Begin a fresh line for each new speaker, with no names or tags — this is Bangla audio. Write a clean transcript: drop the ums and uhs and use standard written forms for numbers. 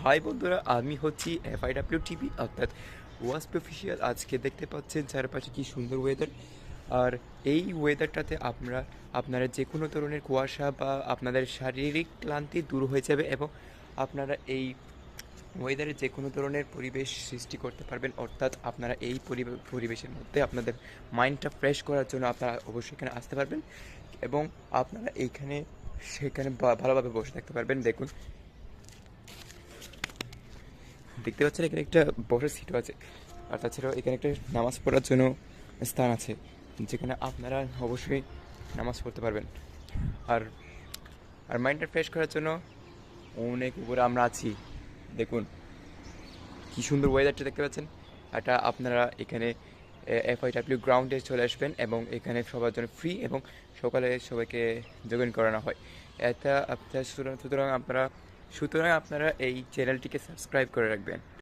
হাই বন্ধুরা, আমি হচ্ছি FIW টিভি অর্থাৎ ওয়াসপ অফিসিয়াল। আজকে দেখতে পাচ্ছেন চারপাশে কি সুন্দর ওয়েদার। আর এই ওয়েদারটাতে আপনারা যে কোনো ধরনের কুয়াশা বা আপনাদের শারীরিক ক্লান্তি দূর হয়ে যাবে এবং আপনারা এই ওয়েদারে যে কোনো ধরনের পরিবেশ সৃষ্টি করতে পারবেন। অর্থাৎ আপনারা এই পরিবেশের মধ্যে আপনাদের মাইন্ডটা ফ্রেশ করার জন্য আপনারা অবশ্যই এখানে আসতে পারবেন এবং আপনারা এইখানে সেখানে ভালোভাবে বসে থাকতে পারবেন। দেখতে পাচ্ছেন এখানে একটা বসার সিটও আছে, আর তাছাড়াও এখানে একটা নামাজ পড়ার জন্য স্থান আছে, যেখানে আপনারা অবশ্যই নামাজ পড়তে পারবেন। আর আর মাইন্ডটা ফ্রেশ করার জন্য অনেক উপরে আমরা আছি। দেখুন কি সুন্দর ওয়েদারটা দেখতে পাচ্ছেন। এটা আপনারা এখানে FIW গ্রাউন্ডে চলে আসবেন এবং এখানে সবার জন্য ফ্রি এবং সকালে সবাইকে জয়েন করানো হয়। এটা আপনার সুতরাং আপনারা এই চ্যানেলটিকে সাবস্ক্রাইব করে রাখবেন।